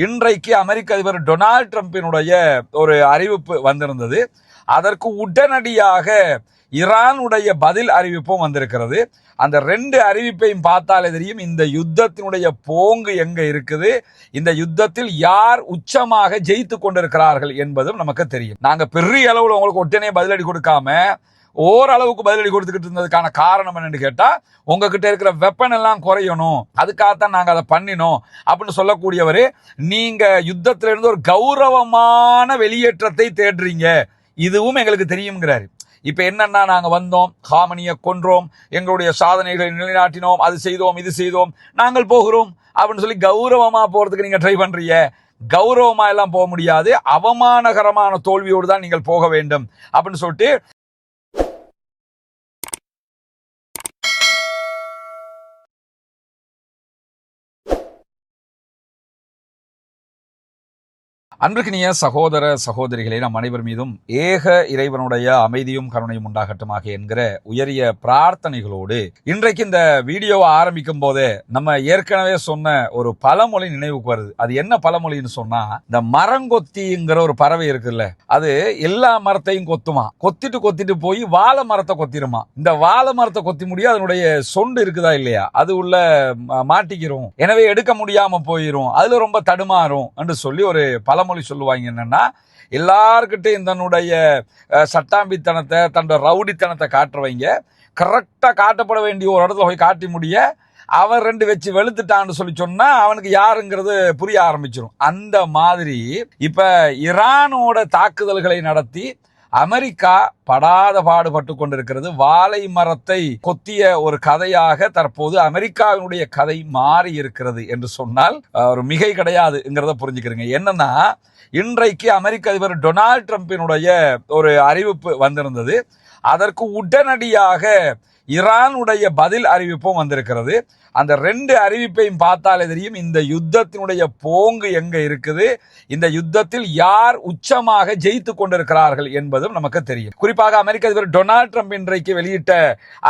இன்றைக்கு அமெரிக்க அதிபர் டொனால்ட் ட்ரம்பினுடைய ஒரு அறிவிப்பு வந்திருந்தது. அதற்கு உடனடியாக ஈரானுடைய பதில் அறிவிப்பும் வந்திருக்கிறது. அந்த ரெண்டு அறிவிப்பையும் பார்த்தாலே தெரியும் இந்த யுத்தத்தினுடைய போங்கு எங்க இருக்குது, இந்த யுத்தத்தில் யார் உச்சமாக ஜெயித்து கொண்டிருக்கிறார்கள் என்பதும் நமக்கு தெரியும். நாங்க பெரிய அளவில் உங்களுக்கு உடனே பதிலடி கொடுக்காம ஓரளவுக்கு பதிலடி கொடுத்துக்கிட்டு இருந்ததுக்கான காரணம் என்னன்னு கேட்டா, உங்ககிட்ட இருக்கிற வெப்பன் எல்லாம் குறையணும், அதுக்காகத்தான் நாங்க அதை பண்ணினோம் அப்படின்னு சொல்லக்கூடியவரு, நீங்க யுத்தத்திலிருந்து ஒரு கௌரவமான வெளியேற்றத்தை தேடுறீங்க, இதுவும் எங்களுக்கு தெரியுங்கிறாரு. இப்ப என்னன்னா, நாங்க வந்தோம், ஹாமனியை கொன்றோம், எங்களுடைய சாதனைகளை நிலைநாட்டினோம், அது செய்தோம், இது செய்தோம், நாங்கள் போகிறோம் அப்படின்னு சொல்லி கௌரவமா போறதுக்கு நீங்க ட்ரை பண்றீங்க. கௌரவமா எல்லாம் போக முடியாது, அவமானகரமான தோல்வியோடு தான் நீங்கள் போக வேண்டும் அப்படின்னு சொல்லிட்டு அன்பிற்கினிய சகோதர சகோதரிகளே, நம் அனைவர் மீதும் ஏக இறைவனுடைய அமைதியும் கருணையும் உண்டாகட்டுமாக என்கிற உயரிய பிரார்த்தனைகளோடு இன்றைக்கு இந்த வீடியோவை ஆரம்பிக்கும் போதே நம்ம ஏற்கனவே சொன்ன ஒரு பழமொழி நினைவுக்கு வருது. அது என்ன பழமொழின்னு சொன்னா, இந்த மரங்கொத்திங்கிற ஒரு பறவை இருக்குல்ல, அது எல்லா மரத்தையும் கொத்துமா, கொத்திட்டு போய் வாழை மரத்தை கொத்திருமா. இந்த வாழை மரத்தை கொத்தி முடியும், அதனுடைய சொண்டு இருக்குதா இல்லையா, அது உள்ள மாட்டிக்கிறோம், எனவே எடுக்க முடியாம போயிரும், அதுல ரொம்ப தடுமாறும் என்று சொல்லி ஒரு பழமொழி சொல்லுவாங்க. என்னன்னா, எல்லார்கிட்டையும் தன்னுடைய சட்டாம்பித்தனத்தை, தன்னோட ரவுடித்தனத்தை காட்டுறவங்க கரெக்டா காட்டப்பட வேண்டிய ஒரு இடத்துல போய் காட்டி முடிய அவன் ரெண்டு வச்சு வெளுத்துட்டான்னு சொல்லி சொன்னா அவனுக்கு யாருங்கிறது புரிய ஆரம்பிச்சிடும். அந்த மாதிரி இப்ப ஈரானோட தாக்குதல்களை நடத்தி அமெரிக்கா படாத பாடுபட்டு கொண்டிருக்கிறது. வாழை மரத்தை கொத்திய ஒரு கதையாக தற்போது அமெரிக்காவினுடைய கதை மாறி இருக்கிறது என்று சொன்னால் ஒரு மிகை கிடையாதுங்கிறத புரிஞ்சுக்கிறீங்க. என்னன்னா, இன்றைக்கு அமெரிக்க அதிபர் டொனால்ட் ட்ரம்பினுடைய ஒரு அறிவிப்பு வந்திருந்தது. அதற்கு உடனடியாக ஈரானுடைய பதில் அறிவிப்பும் வந்திருக்கிறது. அந்த ரெண்டு அறிவிப்பையும் பார்த்தாலே தெரியும் இந்த யுத்தத்தினுடைய போங்கு எங்க இருக்குது, இந்த யுத்தத்தில் யார் உச்சமாக ஜெயித்து கொண்டிருக்கிறார்கள் என்பதும் நமக்கு தெரியும். குறிப்பாக அமெரிக்க அதிபர் டொனால்ட் ட்ரம்ப் இன்றைக்கு வெளியிட்ட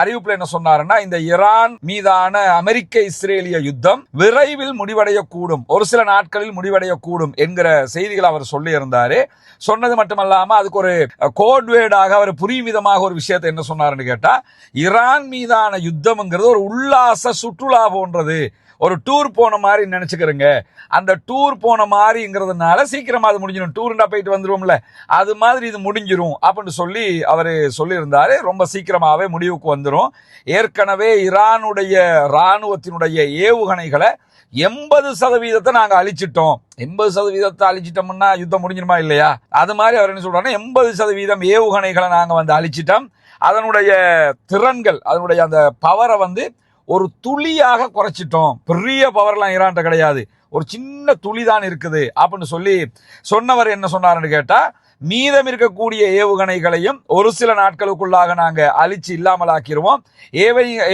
அறிவிப்புல என்ன சொன்னாருன்னா, இந்த ஈரான் மீதான அமெரிக்க இஸ்ரேலிய யுத்தம் விரைவில் முடிவடையக்கூடும், ஒரு சில நாட்களில் முடிவடையக்கூடும் என்கிற செய்திகள் அவர் சொல்லி இருந்தாரு. சொன்னது மட்டுமல்லாம அதுக்கு ஒரு கோட்வேர்டாக அவர் புரியும் விதமாக ஒரு விஷயத்தை என்ன சொன்னாருன்னு கேட்டா, ஈரான் மீதான யுத்தம்ங்கிறது ஒரு உல்லாச சுற்றுலா போன்றது, ஒரு டூர் போன மாதிரி நினைச்சுக்கிறேங்க. அந்த டூர் போன மாதிரிங்கிறதுனால சீக்கிரமா அது முடிஞ்சிடும், டூர்னா போயிட்டு வந்துருவோம்ல, அது மாதிரி இது முடிஞ்சிரும் அப்படின்னு சொல்லி அவரு சொல்லியிருந்தாரு. ரொம்ப சீக்கிரமாவே முடிவுக்கு வந்துடும். ஏற்கனவே ஈரானுடைய ராணுவத்தினுடைய ஏவுகணைகளை 80% நாங்க அழிச்சிட்டோம். 80% அழிச்சிட்டோம்னா யுத்தம் முடிஞ்சிருமா இல்லையா? அது மாதிரி அவர் என்ன சொல்றாருன்னா, 80% ஏவுகணைகளை நாங்க அழிச்சிட்டோம், அதனுடைய திறன்கள், அதனுடைய அந்த பவரை ஒரு துளியாக குறைச்சிட்டோம், பெரிய பவர்லாம் ஈரான்ட்ட கிடையாது, ஒரு சின்ன துளி தான் இருக்குது அப்படின்னு சொல்லி சொன்னவர் என்ன சொன்னாருன்னு கேட்டா, மீதம் இருக்கக்கூடிய ஏவுகணைகளையும் ஒரு சில நாட்களுக்குள்ளாக நாங்க அழிச்சு இல்லாமல் ஆக்கிடுவோம்,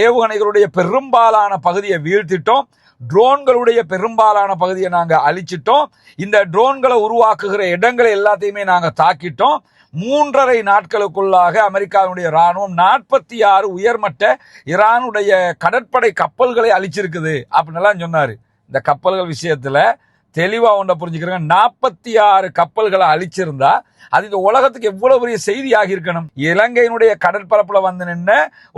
ஏவுகணைகளுடைய பெரும்பாலான பகுதியை வீழ்த்திட்டோம், ட்ரோன்களுடைய பெரும்பாலான பகுதியை நாங்க அழிச்சிட்டோம், இந்த ட்ரோன்களை உருவாக்குகிற இடங்களை எல்லாத்தையுமே நாங்க தாக்கிட்டோம், 3.5 நாட்களுக்குள்ளாக அமெரிக்காவுடைய ராணுவம் 46 உயர்மட்ட ஈரானுடைய கடற்படை கப்பல்களை அழிச்சிருக்குது அப்படின்னு சொன்னாரு. இந்த கப்பல்கள் விஷயத்துல தெளிவா ஒன்றை புரிஞ்சுக்கிறேன், 46 கப்பல்களை அழிச்சிருந்தா அது இந்த உலகத்துக்கு எவ்வளவு பெரிய செய்தி ஆகியிருக்கணும். இலங்கையினுடைய கடற்பரப்புல நின்ன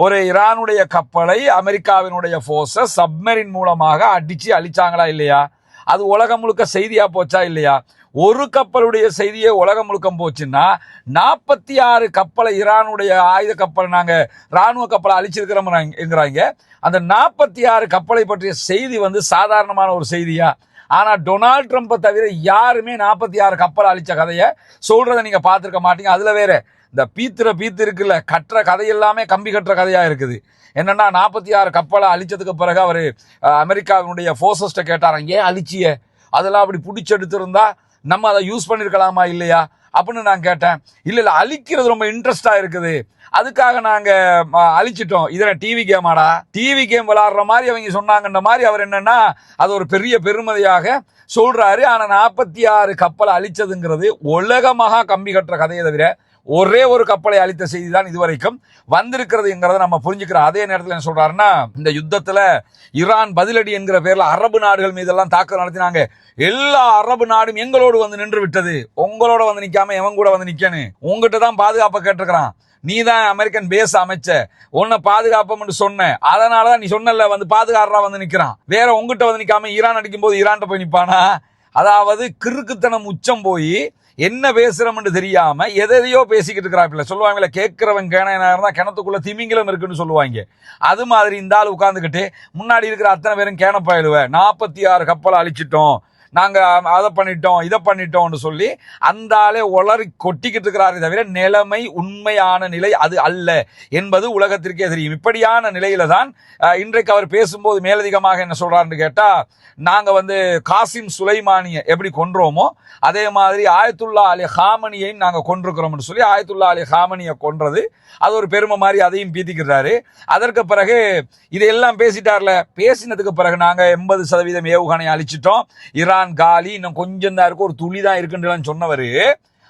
ஒரு ஈரானுடைய கப்பலை அமெரிக்காவினுடைய போர்ஸஸ் சப்மரின் மூலமாக அடிச்சு அழிச்சாங்களா இல்லையா? அது உலகம் முழுக்க செய்தியா போச்சா இல்லையா? ஒரு கப்பலுடைய செய்தியை உலகம் முழுக்கம் போச்சுன்னா 46 கப்பலை, ஈரானுடைய ஆயுத கப்பல், நாங்க ராணுவ கப்பலை அழிச்சிருக்கிறோம்ங்கிறாங்க. அந்த 46 கப்பலை பற்றிய செய்தி சாதாரணமான ஒரு செய்தியா? ஆனா டொனால்ட் ட்ரம்பை தவிர யாருமே 46 கப்பல் அழிச்ச கதையை சொல்றதை நீங்க பார்த்திருக்க மாட்டீங்க. அதுல வேற இந்த பீத்து இருக்குல்ல, கட்டுற கதை எல்லாமே கம்பி கட்டுற கதையா இருக்குது. என்னன்னா, 46 கப்பலை அழிச்சதுக்கு பிறகு அவரு அமெரிக்காவினுடைய போர்சஸ்ட கேட்டாராம், ஏன் அழிச்சிய, அதெல்லாம் அப்படி பிடிச்செடுத்திருந்தா நம்ம அதை யூஸ் பண்ணிருக்கலாமா இல்லையா அப்படின்னு நான் கேட்டேன். இல்ல அழிக்கிறது ரொம்ப இன்ட்ரெஸ்டா இருக்குது, அதுக்காக நாங்க அழிச்சிட்டோம். இதன டிவி கேமாடா, டிவி கேம் விளையாடுற மாதிரி அவங்க சொன்னாங்கன்ற மாதிரி அவர் என்னன்னா அது ஒரு பெரிய பெருமதியாக சொல்றாரு. ஆனா 46 கப்பலை அழிச்சதுங்கிறது உலகமாக கம்பி கட்டுற கதையை தவிர ஒரே ஒரு கப்பலை அழித்த செய்தி தான் இதுவரைக்கும் வந்திருக்கிறதுங்கிறத நம்ம புரிஞ்சுக்கிறோம். அதே நேரத்தில் என்ன சொல்றாருன்னா, இந்த யுத்தத்துல ஈரான் பதிலடி என்கிற பேர்ல அரபு நாடுகள் மீதெல்லாம் தாக்குதல் நடத்தினாங்க. எல்லா அரபு நாடும் எங்களோடு வந்து நின்று விட்டது, உங்களோட வந்து நிக்காம எவன் கூட வந்து நிக்கணும், உங்ககிட்ட தான் பாதுகாப்பை கேட்டிருக்கிறான், நீ தான் அமெரிக்கன் பேஸ் அமைச்ச, உன்னை பாதுகாப்பம்னு சொன்ன, அதனாலதான் நீ சொன்னல வந்து பாதுகாரா வந்து நிக்கிறான், வேற உங்ககிட்ட வந்து நிக்காம ஈரான் அடிக்கும் போது ஈரான் போய் நிப்பானா? அதாவது கிறுக்குத்தனம் உச்சம் போய் என்ன பேசுறோம்னு தெரியாம எதையோ பேசிக்கிட்டு இருக்கிறாப்பில்ல. சொல்லுவாங்கல்ல, கேட்கிறவன் கேனா கிணத்துக்குள்ள திமிங்கிலம் இருக்குன்னு சொல்லுவாங்க. அது மாதிரி இந்த ஆள் உட்கார்ந்துக்கிட்டு முன்னாடி இருக்கிற அத்தனை பேரும் கேன பயிலுவ 46 கப்பலை அழிச்சிட்டோம், நாங்க அதை பண்ணிட்டோம் இதை பண்ணிட்டோம்னு சொல்லி அந்த ஆளே உளறி கொட்டிக்கிட்டு இருக்கிறாரே தவிர நிலைமை உண்மையான நிலை அது அல்ல என்பது உலகத்திற்கே தெரியும். இப்படியான நிலையில தான் இன்றைக்கு அவர் பேசும்போது மேலதிகமாக என்ன சொல்றாருன்னு கேட்டா, நாங்க வந்து காசிம் சுலைமானியை எப்படி கொன்றோமோ அதே மாதிரி ஆயத்துல்லா அலி ஹாமனியையும் நாங்க கொண்டிருக்கிறோம்னு சொல்லி ஆயத்துல்லா அலி ஹாமனியை கொன்றது அது ஒரு பெருமை மாதிரி அதையும் பீத்திக்கிறாரு. அதற்கு பிறகு இதையெல்லாம் பேசிட்டார்ல, பேசினதுக்கு பிறகு நாங்க 80% ஏவுகணை அழிச்சிட்டோம், ஈரான் காலி, இன்னும் கொஞ்சம் தான் இருக்கு, ஒரு துளி தான் இருக்குன்னு சொன்னவரு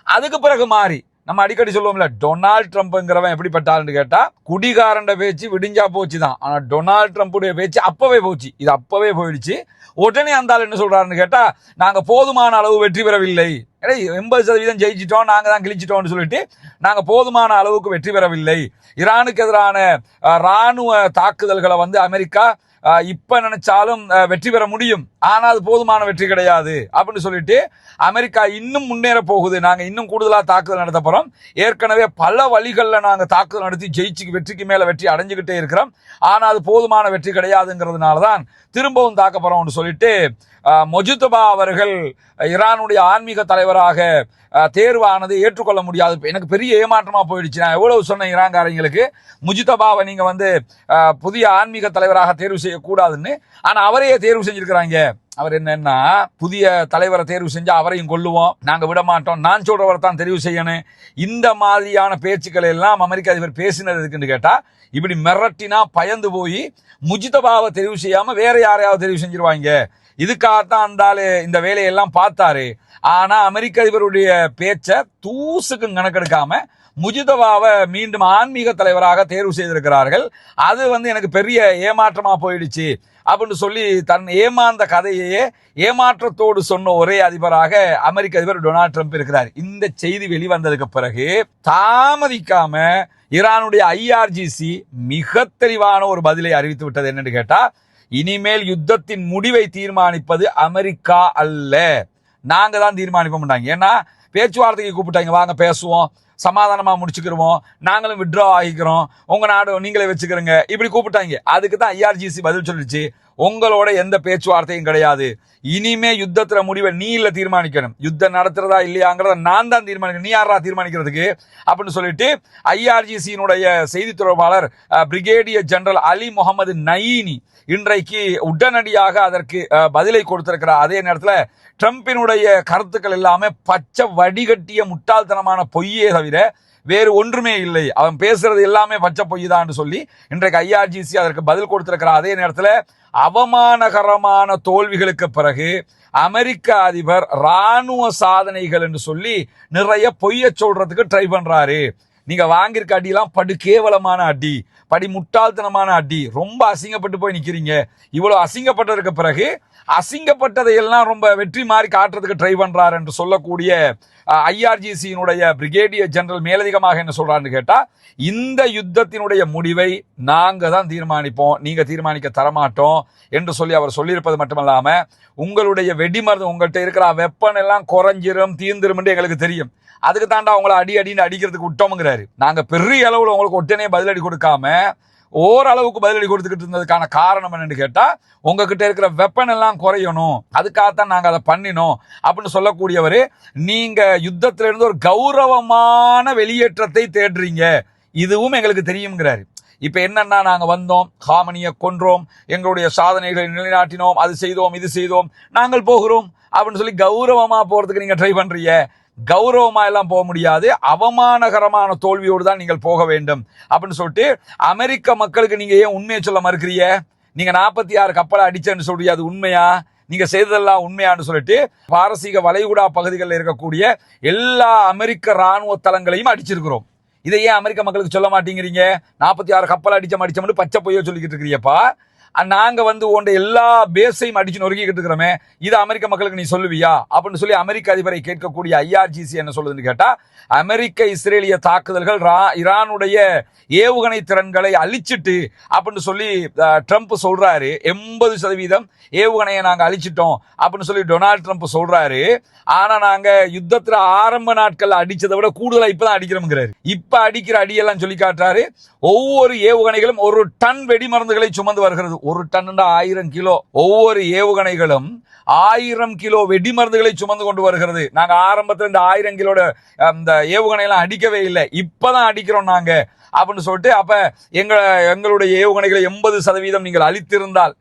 அதுக்கு பிறகு மாறி நம்ம அடிக்கடி சொல்லுவோம்ல, டொனால்ட் ட்ரம்ப்ங்கிறவன் எப்படிப்பட்டாள்னு கேட்டா, குடிகாரண்ட பேச்சு விடிஞ்சா போச்சு தான். ஆனா டொனால்ட் ட்ரம்ப்புடைய பேச்சு அப்பவே போச்சு, இது அப்பவே போயிடுச்சு. உடனே அந்த ஆள் என்ன சொல்றாருன்னு கேட்டா, நாங்க போதுமான அளவு வெற்றி பெறவில்லை, 80% ஜெயிச்சிட்டோம், நாங்க தான் கிழிச்சிட்டோம்னு சொல்லிட்டு நாங்க போதுமான அளவுக்கு வெற்றி பெறவில்லை, ஈரானுக்கு எதிரான ராணுவ தாக்குதல்களை வந்து அமெரிக்கா இப்ப நினைச்சாலும் வெற்றி பெற முடியும், ஆனால் அது போதுமான வெற்றி கிடையாது அப்படின்னு சொல்லிட்டு அமெரிக்கா இன்னும் முன்னேற போகுது, நாங்க இன்னும் கூடுதலா தாக்குதல் நடத்த போறோம், ஏற்கனவே பல வழிகளில் நாங்க தாக்குதல் நடத்தி ஜெயிச்சு வெற்றிக்கு மேல வெற்றி அடைஞ்சுக்கிட்டே இருக்கிறோம், ஆனா அது போதுமான வெற்றி கிடையாதுங்கிறதுனாலதான் திரும்பவும் தாக்க போறோம்னு சொல்லிட்டு மொஜிதபா அவர்கள் ஈரானுடைய ஆன்மீக தலைவராக தேர்வானது ஏற்றுக்கொள்ள முடியாது. எனக்கு பெரிய ஏமாற்றமா போயிடுச்சு. நான் எவ்வளவு சொன்னேன் ஈரான்காரங்களுக்கு, முஜிதபாவை நீங்க வந்து புதிய ஆன்மீக தலைவராக தேர்வு செய்யக்கூடாதுன்னு, ஆனா அவரையே தேர்வு செஞ்சிருக்கிறாங்க. அவர் என்னன்னா, புதிய தலைவரை தேர்வு செஞ்சா அவரையும் கொல்லுவோம், நாங்க விட மாட்டோம், நான் சொல்றவரை தான் தெரிவு செய்யணும், இந்த மாதிரியான பேச்சுக்களை எல்லாம் அமெரிக்க அதிபர் பேசினது இருக்குன்னு கேட்டா, இப்படி மிரட்டினா பயந்து போய் முஜிதபாவை தெரிவு செய்யாம வேற யாரையாவது தெரிவு செஞ்சிருவாங்க. இதுக்காகத்தான் அந்த ஆளு இந்த வேலையெல்லாம் பார்த்தாரு. ஆனா அமெரிக்க அதிபருடைய பேச்ச தூசுக்கும் கணக்கெடுக்காம முஜிதபாவை மீண்டும் ஆன்மீக தலைவராக தேர்வு செய்திருக்கிறார்கள். அது வந்து எனக்கு பெரிய ஏமாற்றமா போயிடுச்சு அப்படின்னு சொல்லி தன் ஏமாந்த கதையே ஏமாற்றத்தோடு சொன்ன ஒரே அதிபராக அமெரிக்க அதிபர் டொனால்ட் ட்ரம்ப் இருக்கிறார். இந்த செய்தி வெளிவந்ததுக்கு பிறகு தாமதிக்காம ஈரானுடைய IRGC மிக தெளிவான ஒரு பதிலை அறிவித்து விட்டது. என்னன்னு கேட்டா, இனிமேல் யுத்தத்தின் முடிவை தீர்மானிப்பது அமெரிக்கா அல்ல, நாங்க தான் தீர்மானிப்போம். ஏன்னா பேச்சுவார்த்தைக்கு கூப்பிட்டாங்க, வாங்க பேசுவோம், சமாதானமா முடிச்சுக்கிறோம், நாங்களும் விட்ரா ஆகிக்கிறோம், உங்க நாடு நீங்களே வச்சுக்கிறோங்க, இப்படி கூப்பிட்டாங்க. அதுக்கு தான் IRGC பதில் சொல்லிச்சு, உங்களோட எந்த பேச்சுவார்த்தையும் கிடையாது, இனிமே யுத்தத்துல முடிவை நீ இல்ல தீர்மானிக்கணும், யுத்தம் நடத்துறதா இல்லையாங்கிறத நான் தான் தீர்மானிக்கணும், நீ யாரா தீர்மானிக்கிறதுக்கு அப்படின்னு சொல்லிட்டு IRGC-னுடைய செய்தி தொடர்பாளர் பிரிகேடியர் ஜெனரல் அலி முகமது நயீனி இன்றைக்கு உடனடியாக அதற்கு பதிலை கொடுத்திருக்கிறார். அதே நேரத்தில் ட்ரம்பினுடைய கருத்துக்கள் எல்லாமே பச்சை வடிகட்டிய முட்டாள்தனமான பொய்யே தவிர வேறு ஒன்றுமே இல்லை, அவன் பேசுறது எல்லாமே பச்சை பொய் தான் சொல்லி இன்றைக்கு IRGC அதற்கு பதில் கொடுத்திருக்கிறார். அதே நேரத்தில் அவமானகரமான தோல்விகளுக்கு பிறகு அமெரிக்க அதிபர் ராணுவ சாதனைகள் என்று சொல்லி நிறைய பொய்ய சொல்றதுக்கு ட்ரை பண்றாரு. நீங்க வாங்கியிருக்க அடியெல்லாம் படு கேவலமான அடி, படி முட்டாள்தனமான அடி, ரொம்ப அசிங்கப்பட்டு போய் நிக்கிறீங்க. இவ்வளவு அசிங்கப்பட்டதற்கு பிறகு அசிங்கப்பட்டதை எல்லாம் ரொம்ப வெற்றி மாறி காட்டுறதுக்கு ட்ரை பண்றாரு என்று சொல்லக்கூடிய IRGC-னுடைய பிரிகேடியர் ஜெனரல் மேலதிகமாக என்ன சொல்றாருன்னு கேட்டா, இந்த யுத்தத்தினுடைய முடிவை நாங்க தான் தீர்மானிப்போம், நீங்க தீர்மானிக்க தரமாட்டோம் என்று சொல்லி அவர் சொல்லியிருப்பது மட்டுமல்லாம, உங்களுடைய வெடிமருந்து உங்கள்கிட்ட இருக்கிற வெப்பன் எல்லாம் குறைஞ்சிரும் தீர்ந்துரும் என்று எங்களுக்கு தெரியும், அதுக்கு தாண்டா உங்களை அடின்னு அடிக்கிறதுக்கு விட்டோம்ங்கிறாரு. நாங்க பெரிய அளவுல உங்களுக்கு ஒட்டனே பதிலடி கொடுக்காம ஓரளவுக்கு பதிலடி கொடுத்துக்கிட்டு இருந்ததுக்கான காரணம் என்னன்னு கேட்டா, உங்ககிட்ட இருக்கிற வெப்பன் எல்லாம் குறையணும், அதுக்காகத்தான் நாங்க அதை பண்ணினோம் அப்படின்னு சொல்லக்கூடியவர், நீங்க யுத்தத்தில இருந்து ஒரு கௌரவமான வெளியேற்றத்தை தேடுறீங்க, இதுவும் எங்களுக்கு தெரியுங்கிறாரு. இப்ப என்னன்னா, நாங்க வந்தோம், ஹாமனியை கொன்றோம், எங்களுடைய சாதனைகளை நிலைநாட்டினோம், அது செய்தோம் இது செய்தோம், நாங்கள் போகிறோம் அப்படின்னு சொல்லி கௌரவமா போறதுக்கு நீங்க ட்ரை பண்றீங்க. கௌரவமா எல்லாம் போக முடியாது, அவமானகரமான தோல்வியோடு தான் நீங்கள் போக வேண்டும் அப்படின்னு சொல்லிட்டு அமெரிக்க மக்களுக்கு நீங்க ஏன் உண்மையை சொல்ல மறுக்கிறீங்க? நீங்க 46 கப்பலை அடிச்சேன்னு சொல்றீங்க, அது உண்மையா? நீங்க செய்ததெல்லாம் உண்மையான்னு சொல்லிட்டு பாரசீக வளைகுடா பகுதிகளில் இருக்கக்கூடிய எல்லா அமெரிக்க ராணுவ தளங்களையும் அடிச்சிருக்கிறோம். இதை ஏன் அமெரிக்க மக்களுக்கு சொல்ல மாட்டேங்கிறீங்க? 46 கப்பல் அடிச்சோம்னு பச்சை பொய்யோ சொல்லிக்கிட்டு இருக்கிறியப்பா. நாங்க உண்ட எல்லா பேஸையும் அடிச்சு நொறுக்கிட்டு இருக்கிறோமே, இது அமெரிக்க மக்களுக்கு நீ சொல்லுவியா அப்படின்னு சொல்லி அமெரிக்க அதிபரை கேட்கக்கூடிய IRGC என்ன சொல்லுதுன்னு கேட்டா, அமெரிக்க இஸ்ரேலிய தாக்குதல்கள் ஈரானுடைய ஏவுகணை திறன்களை அழிச்சிட்டு அப்படின்னு சொல்லி ட்ரம்ப் சொல்றாரு. 80% ஏவுகணையை நாங்க அழிச்சிட்டோம் அப்படின்னு சொல்லி டொனால்ட் ட்ரம்ப் சொல்றாரு. ஆனா நாங்க யுத்தத்துல ஆரம்ப நாட்கள் அடிச்சதை விட கூடுதலா இப்பதான் அடிக்கிறோம்ங்கிறாரு. இப்ப அடிக்கிற அடியெல்லாம் சொல்லி காட்டுறாரு. ஒவ்வொரு ஏவுகணைகளும் 1 டன் வெடிமருந்துகளை சுமந்து வருகிறது. 1 டன் 1000 கிலோ. ஒவ்வொரு ஏவுகணைகளும் 1000 கிலோ வெடிமருந்துகளை சுமந்து கொண்டு வருகிறது. நாங்க ஆரம்பத்துல இந்த 1000 கிலோட அந்த ஏவுகணை எல்லாம் அடிக்கவே இல்லை, இப்பதான் அடிக்கிறோம் நாங்க அப்படின்னு சொல்லிட்டு, அப்ப எங்களுடைய ஏவுகணைகளை 80% நீங்கள் அழித்திருந்தால்,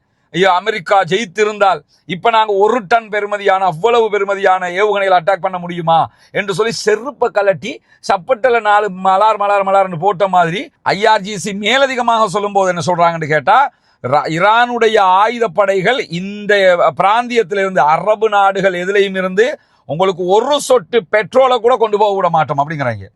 அமெரிக்கா ஜெயித்திருந்தால், இப்ப நாங்க 1 டன் பெருமதியான அவ்வளவு பெருமதியான ஏவுகணைகளை அட்டாக் பண்ண முடியுமா என்று சொல்லி செருப்ப கலட்டி சப்பட்டல 4 மலார்னு போட்ட மாதிரி IRGC மேலதிகமாக சொல்லும் போது என்ன சொல்றாங்கன்னு கேட்டா, ஈரானுடைய ஆயுதப்படைகள் இந்த பிராந்தியத்திலிருந்து அரபு நாடுகள் எதிலையும் இருந்து உங்களுக்கு ஒரு சொட்டு பெட்ரோலை கூட கொண்டு போக விட மாட்டோம் அப்படிங்கிறாங்க.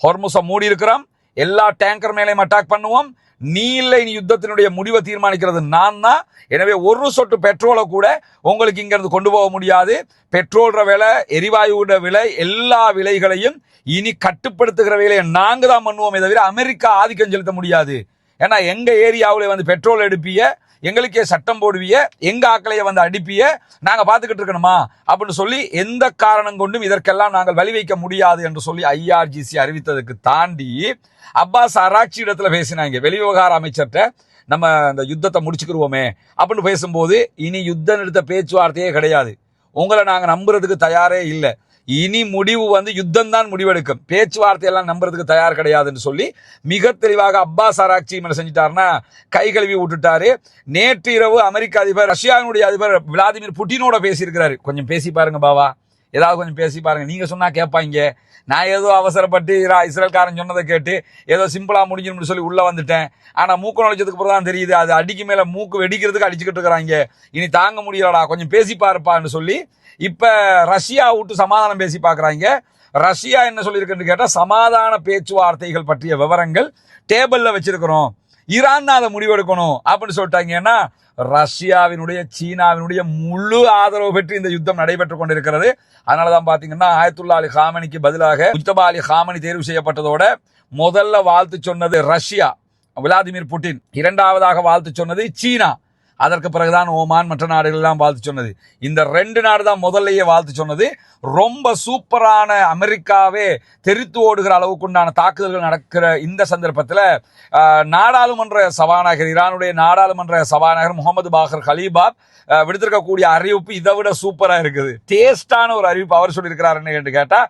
ஹொர்முஸை மூடி இருக்கிறோம், எல்லா டேங்கர் மேலையும் அட்டாக் பண்ணுவோம், நீ இல்லை, நீ யுத்தத்தினுடைய முடிவை தீர்மானிக்கிறது நான் தான், எனவே ஒரு சொட்டு பெட்ரோலை கூட உங்களுக்கு இங்க இருந்து கொண்டு போக முடியாது. பெட்ரோல்ற விலை, எரிவாயுவோட விலை, எல்லா விலைகளையும் இனி கட்டுப்படுத்துகிற வேலையை நாங்க தான் பண்ணுவோமே தவிர அமெரிக்கா ஆதிக்கம் செலுத்த முடியாது. ஏன்னா எங்க ஏரியாவில் பெட்ரோல் எடுப்பிய, எங்களுக்கே சட்டம் போடுவிய, எங்க ஆக்களைய அடிப்பிய, நாங்க பாத்துக்கிட்டு இருக்கணுமா அப்படின்னு சொல்லி எந்த காரணம் கொண்டும் இதற்கெல்லாம் நாங்கள் வழி வைக்க முடியாது என்று சொல்லி IRGC அறிவித்ததுக்கு தாண்டி அப்பாஸ் அராக்சி இடத்துல பேசினாங்க. வெளிவிவகார அமைச்சர்கிட்ட நம்ம இந்த யுத்தத்தை முடிச்சுக்கிருவோமே அப்படின்னு பேசும்போது, இனி யுத்த நிறுத்த பேச்சுவார்த்தையே கிடையாது, உங்களை நாங்க நம்புறதுக்கு தயாரே இல்லை, இனி முடிவு யுத்தம் தான் முடிவெடுக்கும், பேச்சுவார்த்தை எல்லாம் நம்புறதுக்கு தயார் கிடையாதுன்னு சொல்லி மிக தெளிவாக அப்பாஸ் அராக்சி என்ன செஞ்சிட்டாருன்னா கை கழுவி விட்டுட்டாரு. நேற்று இரவு அமெரிக்க அதிபர், ரஷ்யாவினுடைய அதிபர் விளாடிமிர் புட்டினோட பேசியிருக்கிறாரு. கொஞ்சம் பேசி பாருங்க பாவா, ஏதாவது கொஞ்சம் பேசி பாருங்க, நீங்க சொன்னா கேட்பாங்க. நான் ஏதோ அவசரப்பட்டு இஸ்ரேல்காரன் சொன்னதை கேட்டு ஏதோ சிம்பிளா முடிஞ்சிடும் சொல்லி உள்ள வந்துட்டேன். ஆனா மூக்கு நுழைச்சதுக்கு அப்புறம் தான் தெரியுது அது அடிக்கு மேல மூக்கு வெடிக்கிறதுக்கு அடிச்சுக்கிட்டு இருக்கிறாங்க, இனி தாங்க முடியலடா, கொஞ்சம் பேசி பாருப்பான்னு சொல்லி இப்ப ரஷ்யா விட்டு சமாதானம் பேசி பாக்குறாங்க. ரஷ்யா என்ன சொல்லியிருக்குன்னு கேட்டா, சமாதான பேச்சுவார்த்தைகள் பற்றிய விவரங்கள் டேபிள்ல வச்சிருக்கிறோம், ஈரான் தான் அதை முடிவெடுக்கணும் அப்படின்னு சொல்லிட்டாங்க. ஏன்னா ரஷ்யாவினுடைய, சீனாவினுடைய முழு ஆதரவு பெற்று இந்த யுத்தம் நடைபெற்றுக் கொண்டிருக்கிறது. அதனாலதான் பாத்தீங்கன்னா ஆயத்துல்லா அலி காமனிக்கு பதிலாக முஜ்தபா அலி காமனி தேர்வு செய்யப்பட்டதோட முதல்ல வாழ்த்து சொன்னது ரஷ்யா, விளாடிமிர் புட்டின். இரண்டாவதாக வாழ்த்து சொன்னது சீனா, அதற்கு பிறகுதான் ஓமான் மற்ற நாடுகள் எல்லாம் வாழ்த்து சொன்னது. இந்த 2 நாடு தான் முதல்லயே வாழ்த்து சொன்னது. ரொம்ப சூப்பரான, அமெரிக்காவே தெரித்து ஓடுகிற அளவுக்குண்டான தாக்குதல்கள் நடக்கிற இந்த சந்தர்ப்பத்தில் நாடாளுமன்ற சபாநாயகர், ஈரானுடைய நாடாளுமன்ற சபாநாயகர் முகமது பாகர் கலீபாப் விடுத்திருக்கக்கூடிய அறிவிப்பு இதை விட சூப்பரா இருக்குது. டேஸ்டான ஒரு அறிவிப்பு அவர் சொல்லியிருக்கிறார். என்ன கேட்டா,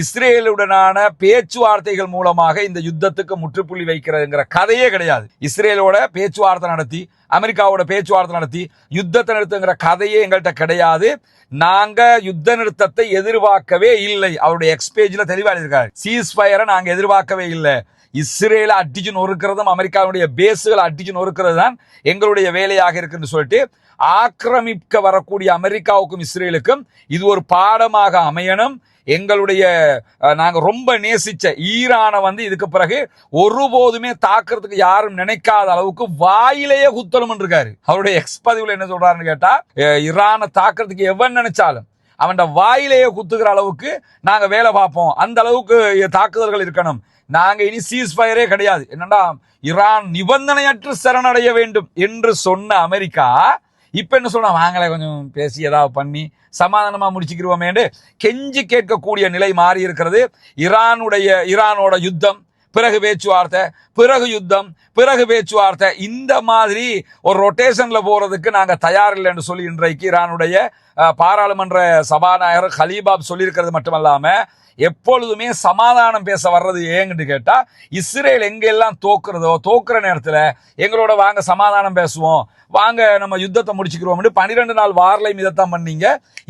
இஸ்ரேலுடனான பேச்சுவார்த்தைகள் மூலமாக இந்த யுத்தத்துக்கு முற்றுப்புள்ளி வைக்கிறதுங்கிற கதையே கிடையாது. இஸ்ரேலோட பேச்சுவார்த்தை நடத்தி, அமெரிக்காவோட பேச்சுவார்த்தை நடத்தி யுத்தத்தை நிறுத்துங்கிற கதையே எங்கள்கிட்ட கிடையாது. நாங்க யுத்த நிறுத்தத்தை எதிர்பார்க்கவே இல்லை. அவருடைய எக்ஸ்பேஜ்ல தெளிவா இருக்காரு, சீஸ் ஃபயரை நாங்க எதிர்பார்க்கவே இல்லை. இஸ்ரேலை அடிச்சு நொறுக்கிறதும் அமெரிக்காவுடைய பேஸுகளை அடிச்சு நொறுக்கிறது தான் எங்களுடைய வேலையாக இருக்குன்னு சொல்லிட்டு ஆக்கிரமிக்க வரக்கூடிய அமெரிக்காவுக்கும் இஸ்ரேலுக்கும் இது ஒரு பாடமாக அமையணும். எங்களுடைய நாங்க ரொம்ப நேசிச்ச ஈரானை இதுக்கு பிறகு ஒருபோதுமே தாக்குறதுக்கு யாரும் நினைக்காத அளவுக்கு வாயிலேயே குத்தலும் இருக்காரு. அவருடைய எக்ஸ்பதிவுல என்ன சொல்றாருன்னு கேட்டா, ஈரானை தாக்குறதுக்கு எவன் நினைச்சாலும் அவன் வாயிலேயே குத்துகிற அளவுக்கு நாங்க வேலை பார்ப்போம், அந்த அளவுக்கு தாக்குதல்கள் இருக்கணும், நாங்க இனி சீஸ் ஃபயரே கிடையாது. என்னன்னா ஈரான் நிபந்தனையற்று சரணடைய வேண்டும் என்று சொன்ன அமெரிக்கா இப்ப என்ன சொன்னா, வாங்கலை கொஞ்சம் பேசி ஏதாவது பண்ணி சமாதானமா முடிச்சுக்கிருவோமே என்று கெஞ்சி கேட்கக்கூடிய நிலை மாறி இருக்கிறது. ஈரானோட யுத்தம், பிறகு பேச்சுவார்த்தை, பிறகு யுத்தம், பிறகு பேச்சுவார்த்தை, இந்த மாதிரி ஒரு ரொட்டேஷன்ல போறதுக்கு நாங்க தயார் இல்லை என்று சொல்லி இன்றைக்கு ஈரானுடைய பாராளுமன்ற சபாநாயகர் கலீபாப் சொல்லியிருக்கிறது மட்டுமல்லாம, எப்பொழுதுமே சமாதானம் பேச வர்றது ஏன்னு கேட்டா, இஸ்ரேல் எங்கெல்லாம் தோக்குற நேரத்துல எங்களோட வாங்க சமாதானம் பேசுவோம், வாங்க நம்ம யுத்தத்தை முடிச்சுக்கிறோம். 12 நாள் வார்லையும் இதைத்தான் பண்ணீங்க.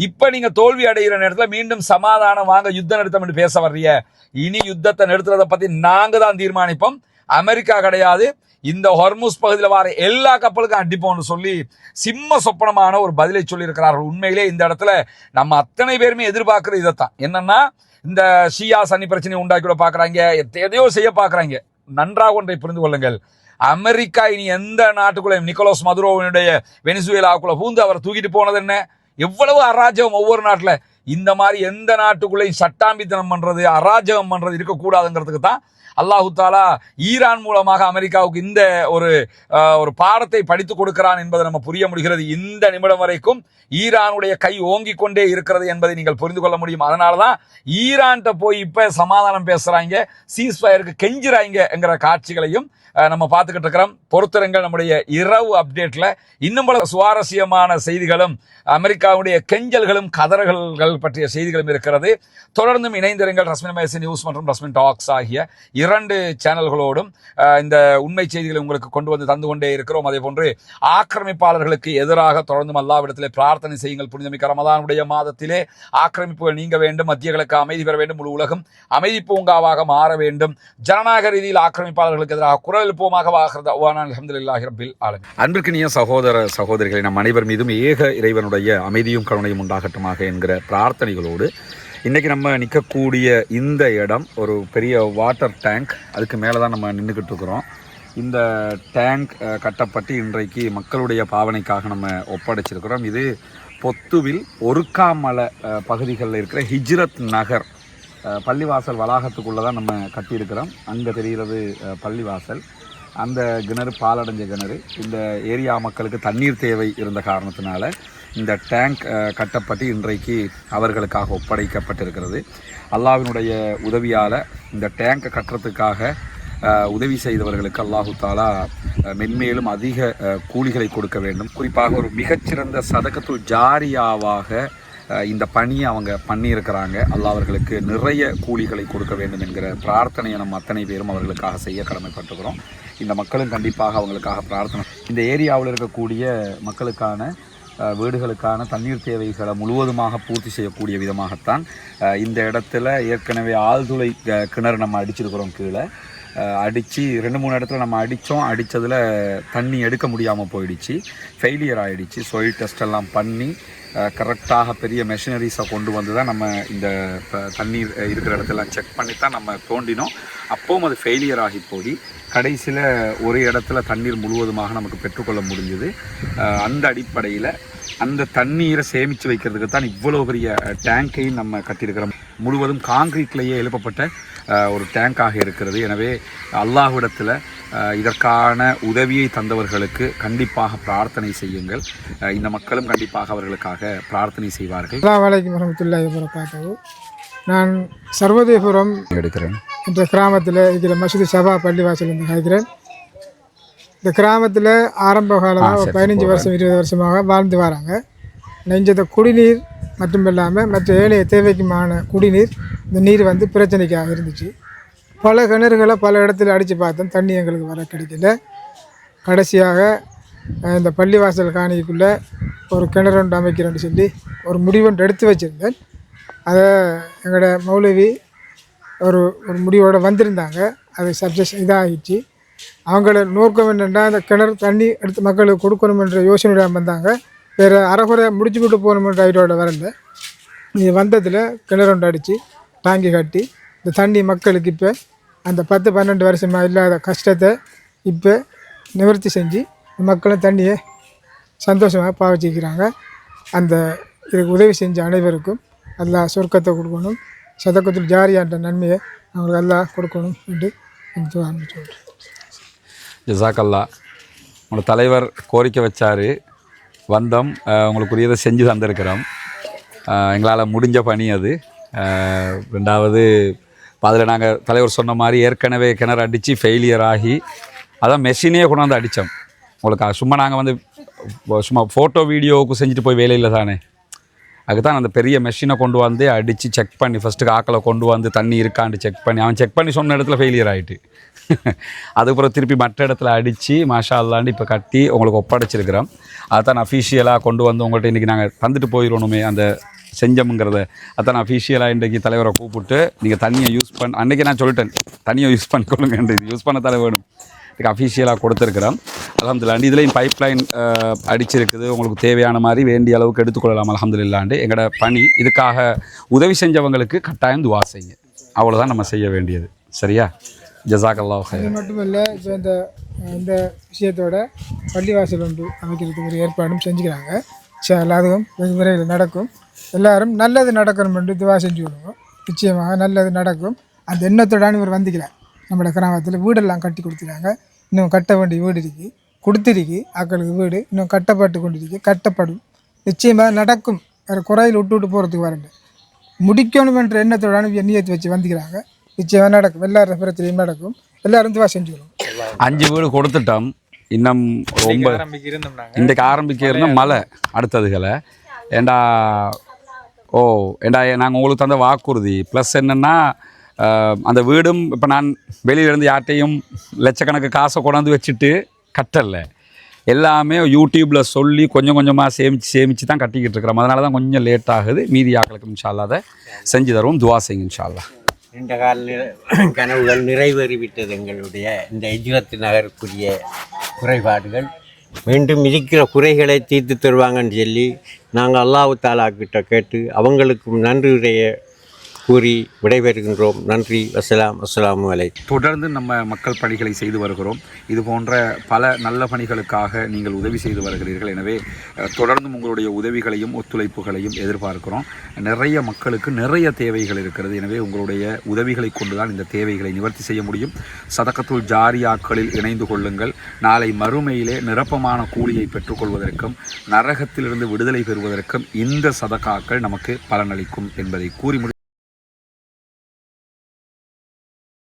இப்ப நீங்க தோல்வி அடைகிற நேரத்துல மீண்டும் சமாதானம், வாங்க யுத்த நிறுத்தம் பேச வர்றீங்க. இனி யுத்தத்தை நிறுத்துறதை பத்தி நாங்க தான் தீர்மானிப்போம், அமெரிக்கா கிடையாது. இந்த ஹொர்முஸ் பகுதியில் வர எல்லா கப்பலுக்கும் அடிப்போம்னு சொல்லி சிம்ம சொப்பனமான ஒரு பதிலை சொல்லியிருக்கிறார்கள். உண்மையிலே இந்த இடத்துல நம்ம அத்தனை பேருமே எதிர்பார்க்கறது இதைத்தான். என்னன்னா, இந்த ஷியா சன்னி பிரச்சனை உண்டாக்கி கூட பார்க்குறாங்க, எதையோ செய்ய பார்க்குறாங்க. நன்றாக ஒன்றை புரிந்து கொள்ளுங்கள், அமெரிக்கா இனி எந்த நாட்டுக்குள்ள நிக்கோலஸ் மதுரோவினுடைய வெனிசுவேலாவுக்குள்ள பூந்து அவரை தூக்கிட்டு போனது என்ன? எவ்வளவு அராஜகம் ஒவ்வொரு நாட்டில். இந்த மாதிரி எந்த நாட்டுக்குள்ளேயும் சட்டாம்பித்தனம் பண்றது, அராஜகம் பண்றது இருக்கக்கூடாதுங்கிறதுக்கு தான் அல்லாஹு தாலா ஈரான் மூலமாக அமெரிக்காவுக்கு இந்த ஒரு பாடத்தை படித்து கொடுக்கிறான் என்பதை நம்ம புரிய முடிகிறது. இந்த நிமிடம் வரைக்கும் ஈரானுடைய கை ஓங்கி கொண்டே இருக்கிறது என்பதை நீங்கள் புரிந்து கொள்ள முடியும். அதனாலதான் ஈரான்கிட்ட போய் இப்ப சமாதானம் பேசுறாங்க, சீஸ்ஃபயருக்கு கெஞ்சுறாங்கிற காட்சிகளையும் நம்ம பார்த்துக்கிட்டு இருக்கிறோம். பொறுத்திருங்கள், நம்முடைய இரவு அப்டேட்ல இன்னும் பல சுவாரஸ்யமான செய்திகளும் அமெரிக்காவுடைய கெஞ்சல்களும் கதறல்கள் பற்றிய செய்திகளும் இருக்கிறது. தொடர்ந்தும் இணைந்திருங்கள். ரஸ்மின் மேசி நியூஸ் மற்றும் ரஸ்மின் டாக்ஸ் ஆகிய 2 சேனல்களோடும் இந்த உண்மை செய்திகளை உங்களுக்கு கொண்டு வந்து தந்து கொண்டே இருக்கிறோம். அதே போன்று ஆக்கிரமிப்பாளர்களுக்கு எதிராக தொடர்ந்தும் அல்லாஹ்விடத்திலே பிரார்த்தனை செய்யுங்கள். புனிதமிக்க ரமதானுடைய மாதத்திலே ஆக்கிரமிப்புகள் நீங்க வேண்டும், மத்திய கிழக்கு அமைதி பெற வேண்டும், முழு உலகம் அமைதி பூங்காவாக மாற வேண்டும், ஜனநாயக ரீதியில் ஆக்கிரமிப்பாளர்களுக்கு எதிராக குரல் எழுப்புவோமாக. அல்ஹம்துலில்லாஹி ரப்பில் ஆலமீன். அன்பிற்கினிய சகோதர சகோதரிகளை, நம் அனைவர் மீதும் ஏக இறைவனுடைய அமைதியும் கருணையும் உண்டாகட்டுமாக என்கிற பிரார்த்தனைகளோடு இன்றைக்கி நம்ம நிற்கக்கூடிய இந்த இடம் ஒரு பெரிய வாட்டர் டேங்க். அதுக்கு மேலே தான் நம்ம நின்றுக்கிட்டு இருக்கிறோம். இந்த டேங்க் கட்டப்பட்டு இன்றைக்கு மக்களுடைய பாவனைக்காக நம்ம ஒப்படைச்சிருக்கிறோம். இது பொத்துவில் ஒருக்காமலை பகுதிகளில் இருக்கிற ஹிஜ்ரத் நகர் பள்ளிவாசல் வளாகத்துக்குள்ளே தான் நம்ம கட்டியிருக்கிறோம். அங்கே தெரிகிறது பள்ளிவாசல். அந்த கிணறு பாலடைஞ்ச கிணறு. இந்த ஏரியா மக்களுக்கு தண்ணீர் தேவை இருந்த காரணத்தினால இந்த டேங்க் கட்டப்பட்டு இன்றைக்கு அவர்களுக்காக ஒப்படைக்கப்பட்டிருக்கிறது. அல்லாஹ்வினுடைய உதவியால் இந்த டேங்கை கட்டுறதுக்காக உதவி செய்தவர்களுக்கு அல்லாஹு தாலா மென்மேலும் அதிக கூலிகளை கொடுக்க வேண்டும். குறிப்பாக ஒரு மிகச்சிறந்த சதகத்துல் ஜாரியாவாக இந்த பணியை அவங்க பண்ணியிருக்கிறாங்க. அல்லாஹ் அவர்களுக்கு நிறைய கூலிகளை கொடுக்க வேண்டும் என்கிற பிரார்த்தனையை நம்ம அத்தனை பேரும் அவர்களுக்காக செய்ய கடமைப்பட்டுக்கிறோம். இந்த மக்களும் கண்டிப்பாக அவங்களுக்காக பிரார்த்தனை. இந்த ஏரியாவில் இருக்கக்கூடிய மக்களுக்கான வீடுகளுக்கான தண்ணீர் தேவைகளை முழுவதுமாக பூர்த்தி செய்யக்கூடிய விதமாகத்தான் இந்த இடத்துல ஏற்கனவே ஆழ்துளை கிணறு நம்ம அடிச்சிருக்கிறோம். கீழே அடித்து 2-3 இடத்துல நம்ம அடித்ததில் தண்ணி எடுக்க முடியாமல் போயிடுச்சு, ஃபெயிலியர் ஆகிடுச்சு. சாயில் டெஸ்ட் எல்லாம் பண்ணி கரெக்டாக பெரிய மெஷினரிஸை கொண்டு வந்து தான் நம்ம இந்த தண்ணீர் இருக்கிற இடத்துல செக் பண்ணி தான் நம்ம தோண்டினோம். அப்போவும் அது ஃபெயிலியர் ஆகி போய் கடைசியில் ஒரு இடத்துல தண்ணீர் முழுவதுமாக நமக்கு பெற்றுக்கொள்ள முடிஞ்சுது. அந்த அடிப்படையில் அந்த தண்ணீரை சேமித்து வைக்கிறதுக்கு தான் இவ்வளோ பெரிய டேங்கையும் நம்ம கட்டியிருக்கிறோம். முழுவதும் காங்கிரீட்லேயே எழுப்பப்பட்ட ஒரு டேங்காக இருக்கிறது. எனவே அல்லாஹ்விடத்தில் இதற்கான உதவியை தந்தவர்களுக்கு கண்டிப்பாக பிரார்த்தனை செய்யுங்கள். இந்த மக்களும் கண்டிப்பாக அவர்களுக்காக பிரார்த்தனை செய்வார்கள். அஸ்ஸலாமு அலைக்கும் வரஹ்மத்துல்லாஹி வபரகாத்துஹு. நான் சர்வதேபுரம் எடுக்கிறேன் என்ற கிராமத்தில் இருக்கிற மஸ்ஜித் ஷபா பள்ளிவாசல் இருக்கிறேன். இந்த கிராமத்தில் ஆரம்ப காலமாக 15 வருஷம் 20 வருஷமாக வாழ்ந்து வராங்க. நெஞ்சத குடிநீர் மட்டும் இல்லாமல் மற்ற ஏழைய தேவைக்குமான குடிநீர், இந்த நீர் பிரச்சனைக்காக இருந்துச்சு. பல கிணறுகளை பல இடத்துல அடித்து பார்த்தோம், தண்ணி எங்களுக்கு வர கிடைக்கல. கடைசியாக இந்த பள்ளிவாசல் காணிக்குள்ளே ஒரு கிணறு ஒன்று அமைக்கிறேன்னு சொல்லி ஒரு முடிவொன்று எடுத்து வச்சுருந்தேன். அதை எங்களோட மௌலவி ஒரு முடிவோடு வந்திருந்தாங்க. அது சப்ஜெக்ட் இதாகிடுச்சு. அவங்களோட நோக்கம் என்னென்னா அந்த கிணறு தண்ணி எடுத்து மக்களுக்கு கொடுக்கணுமென்ற யோசனையோட வந்தாங்க. வேறு அரைகுறை முடிச்சு விட்டு போகணுமென்ற ஐடியோட வரல. இது வந்ததில் கிணறு ஒன்று அடித்து டாங்கி கட்டி இந்த தண்ணி மக்களுக்கு இப்போ அந்த 10-12 வருஷமாக இல்லாத கஷ்டத்தை இப்போ நிவர்த்தி செஞ்சு மக்களும் தண்ணியை சந்தோஷமாக பாவச்சிக்கிறாங்க. அந்த இதுக்கு உதவி செஞ்ச அனைவருக்கும் அல்லாஹ் சொர்க்கத்தை கொடுக்கணும், சதக்கத்துல் ஜாரியான்ற நன்மையை அவங்களுக்கு அல்லாஹ் கொடுக்கணும் என்று சொல்கிறேன். ஜஸாக்கல்லா. உங்களோட தலைவர் கோரிக்கை வச்சார், வந்தோம், உங்களுக்குரியதை செஞ்சு தந்திருக்கிறோம். எங்களால் முடிஞ்ச பணி அது. 2வது அதில் நாங்கள் தலைவர் சொன்ன மாதிரி ஏற்கனவே கிணறு அடித்து ஃபெயிலியர் ஆகி அதான் மெஷினே கொண்டாந்து அடித்தோம். உங்களுக்கு சும்மா நாங்கள் சும்மா ஃபோட்டோ வீடியோவுக்கு செஞ்சுட்டு போய் வேலையில் தானே, அதுக்கு தான் அந்த பெரிய மெஷினை கொண்டு வந்து அடித்து செக் பண்ணி ஃபஸ்ட்டு காக்களை கொண்டு வந்து தண்ணி இருக்கான்னு செக் பண்ணி, அவன் செக் பண்ணி சொன்ன இடத்துல ஃபெயிலியர் ஆகிட்டு அதுக்கப்புறம் திருப்பி மற்ற இடத்துல அடித்து மாஷா அல்லாண்டு இப்போ கட்டி உங்களுக்கு ஒப்படைச்சிருக்கிறோம். அதான் அஃபீஷியலாக கொண்டு வந்து உங்கள்கிட்ட இன்றைக்கி நாங்கள் தந்துட்டு போயிடணுமே அந்த செஞ்சோம்ங்கிறத. அதான் அஃபீஷியலாக இன்றைக்கி தலைவரை கூப்பிட்டு நீங்கள் தண்ணியை யூஸ் அன்றைக்கி நான் சொல்லிட்டேன், தண்ணியை யூஸ் பண்ணிக்கொள்ளுங்க, யூஸ் பண்ணத்தாலே வேணும். இதுக்கு அஃபிஷியலாக கொடுத்துருக்குறோம். அல்ஹம்துலில்லாஹ். இதுலேயும் பைப்லைன் அடிச்சிருக்குது. உங்களுக்கு தேவையான மாதிரி வேண்டிய அளவுக்கு எடுத்துக்கொள்ளலாம். அல்ஹம்துலில்லாஹ். எங்களோட பணி இதுக்காக உதவி செஞ்சவங்களுக்கு கட்டாயம் துவா செய்யுங்க. அவ்வளோதான் நம்ம செய்ய வேண்டியது. சரியா? ஜஸாக்கல்லாஹு அது ஹைரன். மட்டும் இல்லை, இப்போ இந்த விஷயத்தோட பள்ளிவாசல் ஒன்று அமைக்கிறதுக்கு ஒரு ஏற்பாடும் செஞ்சுக்கிறாங்க. அதுவும் வெகு விரைவில் நடக்கும். எல்லாரும் நல்லது நடக்கணும் என்று துவா செஞ்சு விடுவோம். நிச்சயமாக நல்லது நடக்கும். அந்த எண்ணத்தோடான இவர் வந்துக்கிறார். நம்மளோட கிராமத்தில் வீடெல்லாம் கட்டி கொடுத்துருக்காங்க. இன்னும் கட்ட வேண்டிய வீடு இருக்கு, கொடுத்துருக்கு. ஆக்களுக்கு வீடு இன்னும் கட்டப்பட்டு கொண்டிருக்கு, கட்டப்படும். நிச்சயமாக நடக்கும். வேறு குறையில் விட்டு போகிறதுக்கு வரண்டு முடிக்கணும் என்ற எண்ணத்தோடான எண்ணியத்தை வச்சு வந்துக்கிறாங்க. நிச்சயமாக நடக்கும். எல்லாரும் பிரச்சனையும் நடக்கும். எல்லாரும் துவா செஞ்சுக்கணும். 5 வீடு கொடுத்துட்டோம். இன்னும் 9 இன்றைக்கு ஆரம்பிக்க இருந்தால் மழை அடுத்ததுகளை ஏண்டா நாங்கள் உங்களுக்கு தந்த வாக்குறுதி ப்ளஸ் என்னென்னா அந்த வீடும் இப்போ நான் வெளியிலேருந்து யார்ட்டையும் லட்சக்கணக்கு காசை கொண்டாந்து வச்சுட்டு கட்டலை. எல்லாமே யூடியூப்பில் சொல்லி கொஞ்சம் கொஞ்சமாக சேமித்து தான் கட்டிக்கிட்டு இருக்கிறோம். அதனால தான் கொஞ்சம் லேட் ஆகுது. மீதி ஆக்களுக்கு இன்ஷா அல்லாஹ் அதை செஞ்சு தருவோம். துவா செய்யுங்க இன்ஷா அல்லாஹ். நீண்ட கால கனவுகள் நிறைவேறிவிட்டது. எங்களுடைய இந்த ஹிஜ்ரத் நகருக்குரிய குறைபாடுகள் மீண்டும் இருக்கிற குறைகளை தீர்த்து தருவாங்கன்னு சொல்லி நாங்கள் அல்லாஹ் தாலா கிட்ட கேட்டு அவங்களுக்கும் நன்றி கூறி விடைபெறுகின்றோம். நன்றி. அஸ்ஸலாமு அலைக்கும். தொடர்ந்து நம்ம மக்கள் பணிகளை செய்து வருகிறோம். இது போன்ற பல நல்ல பணிகளுக்காக நீங்கள் உதவி செய்து வருகிறீர்கள். எனவே தொடர்ந்தும் உங்களுடைய உதவிகளையும் ஒத்துழைப்புகளையும் எதிர்பார்க்கிறோம். நிறைய மக்களுக்கு நிறைய தேவைகள் இருக்கிறது. எனவே உங்களுடைய உதவிகளை கொண்டு தான் இந்த தேவைகளை நிவர்த்தி செய்ய முடியும். சதக்கத்துல் ஜாரியாக்களில் இணைந்து கொள்ளுங்கள். நாளை மறுமையிலே நிரப்பமான கூலியை பெற்றுக்கொள்வதற்கும் நரகத்திலிருந்து விடுதலை பெறுவதற்கும் இந்த சதக்காக்கள் நமக்கு பலனளிக்கும் என்பதை கூறி